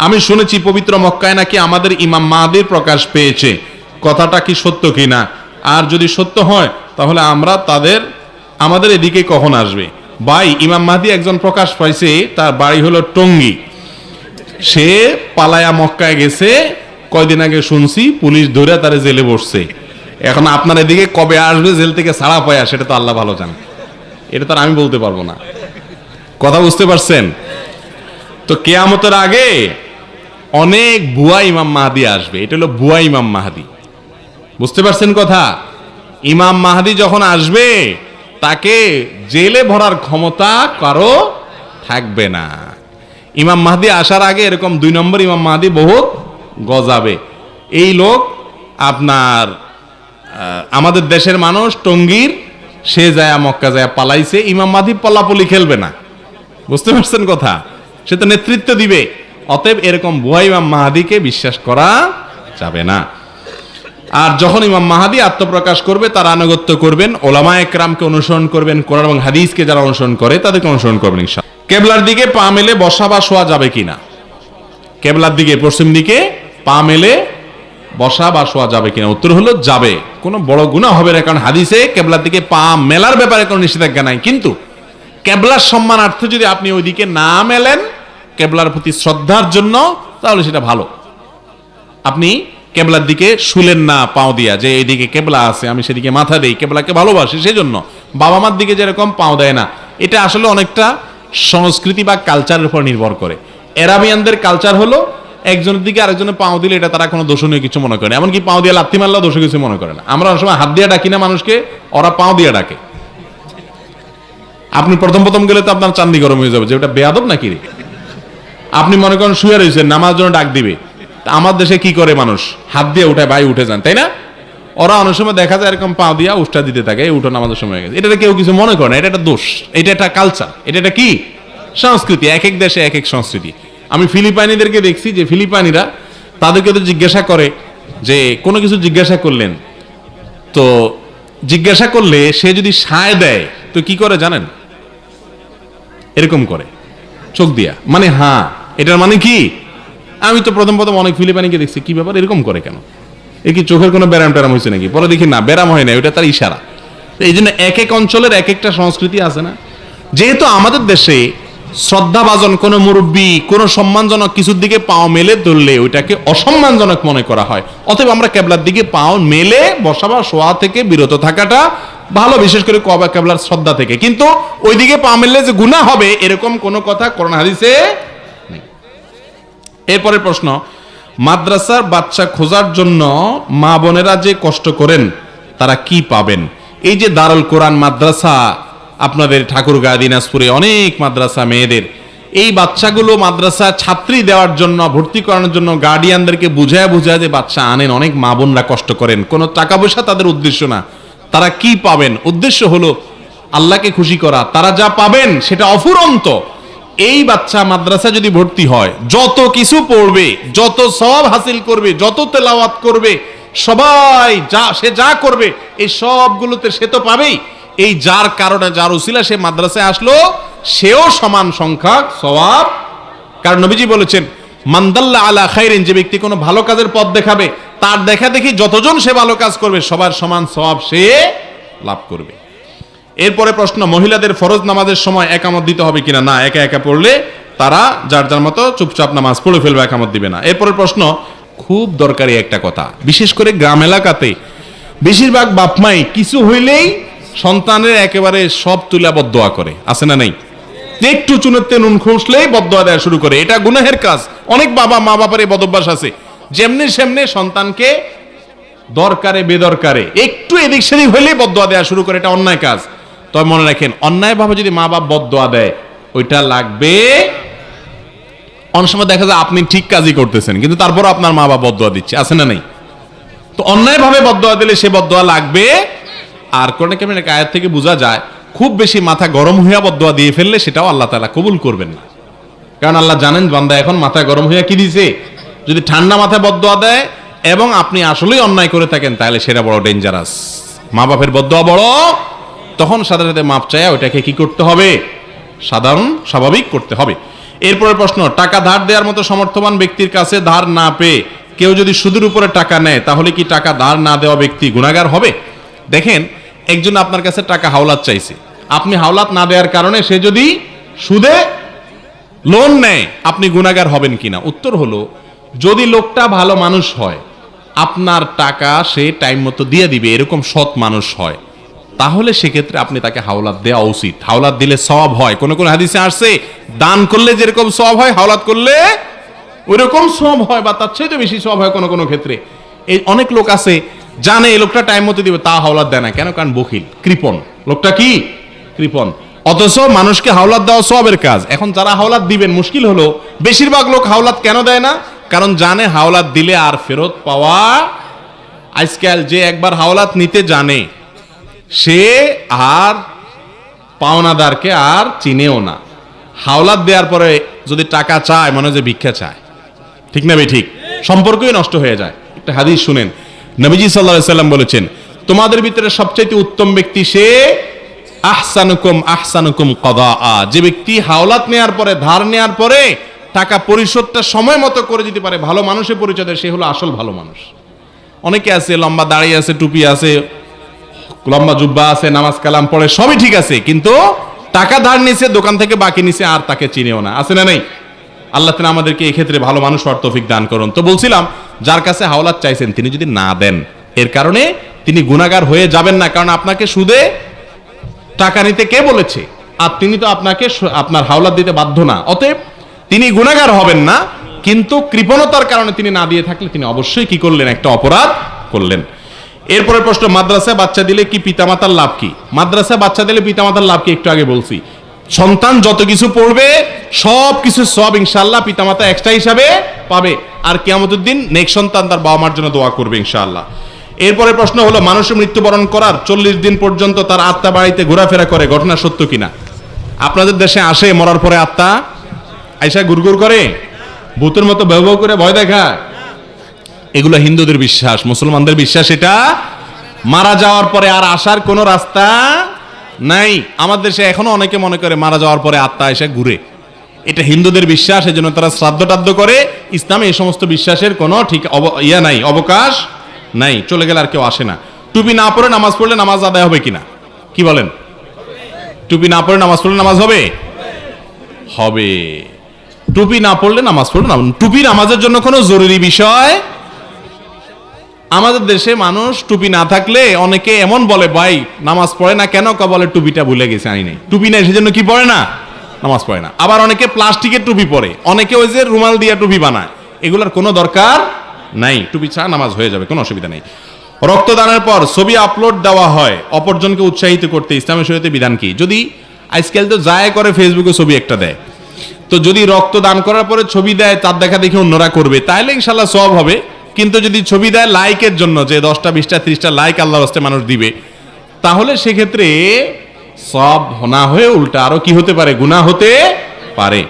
আমি শুনেছি পবিত্র মক্কায় নাকি আমাদের ইমাম মাহদীর প্রকাশ পেয়েছে, কথাটা কি সত্য কিনা? আর যদি সত্য হয় তাহলে আমরা আমাদের এদিকে কখন আসবে? ভাই, ইমাম মাহদী একজন প্রকাশ পাইছে, তার বাড়ি হলো টঙ্গী। সে পালায়া মক্কায় গেছে, কয়দিন আগে শুনছি পুলিশ ধরে তারে জেলে বসছে। এখন আপনার এদিকে কবে আসবে জেল থেকে ছাড়া পায়া, সেটা তো আল্লাহ ভালো জানে, এটা তো আর আমি বলতে পারবো না। কথা বুঝতে পারছেন? তো কিয়ামতের আগে অনেক ভুয়া ইমাম মাহদী আসবে, এটা হলো ভুয়া ইমাম মাহদী। বুঝতে পারছেন কথা? ইমাম মাহদী যখন আসবে তাকে জেলে ভরার ক্ষমতা কারো থাকবে না। ইমাম মাহদী আসার আগে এরকম 2 নম্বর ইমাম মাহদী বহুত গজাবে। এই লোক আপনার আমাদের দেশের মানুষ টঙ্গীর, সে যায় মক্কা যায় পালাইছে। ইমাম মাহদী পলাপলি খেলবে না, বুঝতে পারছেন কথা? সে তো নেতৃত্ব দিবে। অতএব এরকম ভুয়া ইমাম মাহদীকে বিশ্বাস করা যাবে না। আর যখন ইমাম মাহদী আত্মপ্রকাশ করবে তার আনুগত্য করবেন, ওলামায়ে কেরামকে অনুসরণ করবেন, কোরআন এবং হাদিসকে যারা অনুসরণ করে তাদেরকে অনুসরণ করবেন ইনশাআল্লাহ। কেবলার দিকে পা মেলে বসা বা শোয়া যাবে কিনা? কেবলার দিকে, পশ্চিম দিকে পা মেলে বসা বা শোয়া যাবে কিনা? উত্তর হলো যাবে। কোনো বড় গুনাহ হবে না, কারণ হাদিসে কেবলার দিকে পা মেলার ব্যাপারে কোনো নিষেধাজ্ঞা নাই। কিন্তু কেবলার সম্মানার্থে যদি আপনি ওইদিকে না মেলেন, কেবলার প্রতি শ্রদ্ধার জন্য, তাহলে সেটা ভালো। আপনি কেবলার দিকে শুলেন না পাও দিয়া, যে এইদিকে কেবলা আছে আমি সেদিকে মাথা দেই, কেবলাকে ভালোবাসি সেজন্য। বাবা মার দিকে যেরকম পাও দেয় না, এটা আসলে অনেকটা সংস্কৃতি বা কালচারের উপর নির্ভর করে। এরাবিয়ানদের কালচার হলো একজনের দিকে আরেকজনের পাও দিলে এটা তারা কোনো দোষণীয় কিছু মনে করে না, এমনকি পাও দিয়ে লাথি মারলেও দোষ কিছু মনে করে না। আমরা অনেক সময় হাত দিয়ে ডাকি না মানুষকে, ওরা পাও দিয়ে ডাকে। আপনি প্রথম গেলে তো আপনার চান্দি গরম হয়ে যাবে যে ওটা বেয়াদব নাকি রে। আপনি মনে করেন শুয়ে রয়েছেন, নামার জন্য ডাক দিবে, আমার দেশে কি করে মানুষ হাত দিয়ে উঠায়, ভাই উঠে যান, তাই না? ওরা অনেক সময় দেখা যায় এরকম পা দিয়া উষ্টা দিতে থাকে, এই উঠো নামাজের সময় গেছে। এটা কেউ কিছু মনে করে না, এটা একটা দোষ, এটা একটা কালচার, এটা কি সংস্কৃতি। এক এক দেশে এক এক সংস্কৃতি। আমি ফিলিপাইনিদেরকে দেখছি যে ফিলিপাইনিরা তাদেরকে তো জিজ্ঞাসা করে, যে কোনো কিছু জিজ্ঞাসা করলেন তো জিজ্ঞাসা করলে সে যদি সায় দেয় তো কি করে জানেন? এরকম করে চোখ দিয়া, মানে হ্যাঁ, এটার মানে কি? আমি তো প্রথম অনেক ফিলিপাইনিকে দেখছি, কি ব্যাপার এরকম করে কেন? এ কি চোখের কোনো ব্যারাম ট্যারাম হয়েছে নাকি? পরে দেখি না, ব্যারাম হয় না, ওটা তার ইশারা। এই জন্য এক এক অঞ্চলের এক একটা সংস্কৃতি আছে না। যেহেতু আমাদের দেশে শ্রদ্ধাভাজন কোনো মুরব্বী কোনো সম্মানজনক কিছুর দিকে পাও মেলে ধরলে ওইটাকে অসম্মানজনক মনে করা হয়, অতএব আমরা কেবলার দিকে পাও মেলে বসা বা শোয়া থেকে বিরত থাকাটা ভালো, বিশেষ করে কেবলার শ্রদ্ধা থেকে। কিন্তু ওইদিকে পা মেললে যে গুনাহ হবে এরকম কোনো কথা কোরআন হাদিসে নেই। এরপরের প্রশ্ন, মাদ্রাসার বাচ্চা খোঁজার জন্য মা বোনেরা যে কষ্ট করেন তারা কি পাবেন? এই যে দারুল কোরআন মাদ্রাসা আপনাদের ঠাকুরগাঁও দিনাজপুরে অনেক মাদ্রাসা মেয়েদের, এই বাচ্চাগুলো মাদ্রাসা ছাত্রী দেওয়ার জন্য, ভর্তি করানোর জন্য গার্ডিয়ানদেরকে বুঝায় যে বাচ্চা আনেন, অনেক মা বোনরা কষ্ট করেন, কোনো টাকা পয়সা তাদের উদ্দেশ্য না। তারা কি পাবেন? উদ্দেশ্য হলো আল্লাহকে খুশি করা। তারা যা পাবেন সেটা অফুরন্ত। এই বাচ্চা মাদ্রাসা যদি ভর্তি হয়, যত কিছু পড়বে, যত সওয়াব হাসিল করবে, যত তেলাওয়াত করবে, সবাই সে যা করবে এই সবগুলোতে সে তো পাবেই। এই যার কারণে, যার উসিলা সে মাদ্রাসায় আসলো, সেও সমান সংখ্যক সওয়াব। কারণ নবীজি বলেছেন, মানদাল্লা আলা খাইরিন, যে ব্যক্তি কোনো ভালো কাজের পথ দেখাবে, তার দেখা দেখি যতজন সে ভালো কাজ করবে সবার সমান সওয়াব সে লাভ করবে। এরপরে প্রশ্ন, মহিলাদের ফরজ নামাজের সময় একামত দিতে হবে কিনা? না, একা একা পড়লে তারা যার যার মতো চুপচাপ নামাজ পড়ে ফেলবে, একামত দিবে না। এরপরে প্রশ্ন, খুব দরকারি একটা কথা, বিশেষ করে গ্রাম এলাকাতে বেশিরভাগ বাপমাই কিছু হইলেই সন্তানের একেবারে সব তুলা বদদোয়া করে, আছে না নাই? একটু চুনেতে নুন খুঁজলেই বদদোয়া দেওয়া শুরু করে। এটা গুনাহের কাজ। অনেক মা বাবার এই বদভ্যাস আছে, যেমনি সেমনি সন্তানকে দরকারে বেদরকারে একটু এদিক সেদিক হইলেই বদদোয়া দেওয়া শুরু করে। এটা অন্যায় কাজ। তবে মনে রাখেন, অন্যায় ভাবে যদি মা বাপ বদদোয়া দেয় ওইটা লাগবে। অনেক সময় দেখা যায় আপনি ঠিক কাজই করতেছেন কিন্তু তারপরও আপনার মা বাপ বদদোয়া দিচ্ছে, আছে না নাই? তো অন্যায় ভাবে বদদোয়া দিলে সে বদদোয়া লাগবে। আর কোরআনে কারিমের আয়াত থেকে বোঝা যায়, খুব বেশি মাথা গরম হইয়া বদদোয়া দিয়ে ফেললে সেটাও আল্লাহ তাআলা কবুল করবেন না। কারণ আল্লাহ জানেন বান্দা এখন মাথা গরম হইয়া কি দিছে। যদি ঠান্ডা মাথায় বদদোয়া দেয় এবং আপনি আসলেই অন্যায় করে থাকেন, তাহলে সেটা বড় ডেঞ্জারাস। মা বাপের বদদোয়া বড়, তখন সাথে সাথে মাপ চাইয়া ওইটাকে কি করতে হবে? স্বাভাবিক করতে হবে। এরপরে প্রশ্ন, টাকা ধার দেওয়ার মতো সমর্থবান ব্যক্তির কাছে ধার না পেয়ে কেউ যদি সুদের উপরে টাকা নেয় তাহলে কি টাকা ধার না দেওয়া ব্যক্তি গুনাহগার হবে? দেখেন, একজন আপনার কাছে টাকা হাওলাত চাইছে, আপনি হাওলাত না দেওয়ার কারণে সে যদি সুদে লোন নেয়, আপনি গুনাহগার হবেন কিনা? উত্তর হলো, যদি লোকটা ভালো মানুষ হয়, আপনার টাকা সে টাইম মতো দিয়ে দিবে, এরকম সৎ মানুষ হয়, তাহলে সেক্ষেত্রে আপনি তাকে হাওলাত দেওয়া উচিত। হাওলাত দিলে সওয়াব হয়। কোন কোন হাদিসে আসছে, দান করলে যেরকম সওয়াব হয়, হাওলাত করলে ওইরকম সওয়াব হয় বা তার চেয়ে বেশি সওয়াব হয় কোন কোন ক্ষেত্রে। এই অনেক লোক আছে জানে এই লোকটা টাইম মতো দিবে, তা হাওলাত দেয় না কেন? কারণ বখিল, কৃপণ। লোকটা কি কৃপণ, অথচ মানুষকে হাওলাত দেওয়া সওয়াবের কাজ। এখন যারা হাওলাত দিবেন, মুশকিল হলো বেশিরভাগ লোক হাওলাত কেন দেয় না? কারণ জানে হাওলাত দিলে আর ফেরত পাওয়া, আজকাল যে একবার হাওলাত নিতে জানে সে আর পাওনাদারকে আর চিনেও না। হাওলাত দেওয়ার পরে যদি টাকা চায়, মনে হয় যে ভিক্ষা চায়। ঠিক না ভাই? ঠিক, সম্পর্কই নষ্ট হয়ে যায়। একটা হাদিস শুনেন, নবীজি সাল্লাল্লাহু আলাইহি সাল্লাম বলেছেন, তোমাদের ভিতরে সবচেয়ে উত্তম ব্যক্তি সে আহসানুকুম কদাআ, যে ব্যক্তি হাওলাত নেওয়ার পরে, ধার নেওয়ার পরে টাকা পরিশোধটা সময় মতো করে দিতে পারে, ভালো মানুষের পরিচয় দেয়, সে হলো আসল ভালো মানুষ। অনেকে আছে লম্বা দাড়ি আছে, টুপি আছে, লম্বা জুব্বা আছে, নামাজ কালাম পড়ে, সবই ঠিক আছে, কিন্তু টাকা ধার নিছে, দোকান থেকে বাকি নিছে, আর তাকে চিনেও না। আছে না নাই? আল্লাহ তাআলা আমাদেরকে এই ক্ষেত্রে ভালো মানুষ হওয়ার তৌফিক দান করুন। তো বলছিলাম, যার কাছে হাওলাত চাইছেন তিনি যদি না দেন, এর কারণে তিনি গুনাহগার হয়ে যাবেন না, কারণ আপনাকে সুদে টাকা নিতে কে বলেছে? আর তিনি তো আপনাকে আপনার হাওলাত দিতে বাধ্য না, অতএব তিনি গুনাহগার হবেন না। কিন্তু কৃপণতার কারণে তিনি না দিয়ে থাকলে তিনি অবশ্যই কি করলেন? একটা অপরাধ করলেন। এরপরে প্রশ্ন, মাদ্রাসায় বাচ্চা দিলে কি পিতামাতার লাভ কি? মাদ্রাসায় বাচ্চা দিলে পিতামাতার লাভ কি? একটু আগে বলছি, সন্তান যত কিছু পড়বে সব কিছু সব ইনশাআল্লাহ পিতামাতা এক্সট্রা হিসাবে পাবে, আর কিয়ামতের দিন নেক্সট সন্তান তার বাবা মার জন্য দোয়া করবে ইনশাআল্লাহ। এরপরে প্রশ্ন হলো, মানুষের মৃত্যুবরণ করার 40 দিন পর্যন্ত তার আত্মা বাড়িতে ঘোরাফেরা করে, ঘটনা সত্য কিনা? আপনাদের দেশে আসে মরার পরে আত্মা আইসা গুরগুর করে, ভূতের মতো ভয় ভয় করে ভয় দেখায়? এগুলো হিন্দুদের বিশ্বাস, মুসলমানদের বিশ্বাস এটা মারা যাওয়ার পরে আর আসার কোনো রাস্তা নাই। আমাদের দেশে এখনো অনেকে মনে করে মারা যাওয়ার পরে আত্মা এসে ঘুরে, এটা হিন্দুদের বিশ্বাস, এজন্য তারা শ্রাদ্ধ টাদ্ধ করে। ইসলামে এই সমস্ত বিশ্বাসের কোনো ঠিক নাই, অবকাশ নাই। চলে গেলে আর কেউ আসে না। টুপি না পরে নামাজ পড়লে নামাজ আদায় হবে কিনা? কি বলেন? টুপি না পরে নামাজ পড়লে নামাজ হবে? হবে। টুপি না পড়লে নামাজ পড়লে না। টুপি নামাজের জন্য কোনো জরুরি বিষয়। আমাদের দেশে মানুষ টুপি না থাকলে অনেকে এমন বলে, ভাই নামাজ পড়ে না কেন? বলে টুপিটা ভুলে গেছে, আনি নাই। টুপি নাই সেজন্য কি পড়ে না? নামাজ পড়ে না। আবার অনেকে প্লাস্টিকের টুপি পরে, অনেকে ওই যে রুমাল দিয়ে টুপি বানায়। এগুলোর কোনো দরকার নাই, টুপি ছাড়া নামাজ হয়ে যাবে, কোনো অসুবিধা নেই। রক্তদানের পর ছবি আপলোড দেওয়া হয় অপরজনকে উৎসাহিত করতে, ইসলামের শরীয়তে বিধান কি? যদি আজকাল তো যায় করে ফেসবুকে ছবি একটা দেয়, তো যদি রক্তদান করার পরে ছবি দেয়, তার দেখা দেখে অন্যরা করবে, তাহলে ইনশাল্লাহ সওয়াব হবে। কিন্তু যদি ছবি দেয় লাইকের জন্য, যে 10টা 20টা 30টা লাইক আল্লাহর রাস্তায় মানুষ দিবে, তাহলে সেক্ষেত্রে সওয়াব না হয়ে উল্টা আরো কি হতে পারে? গুনাহ হতে পারে।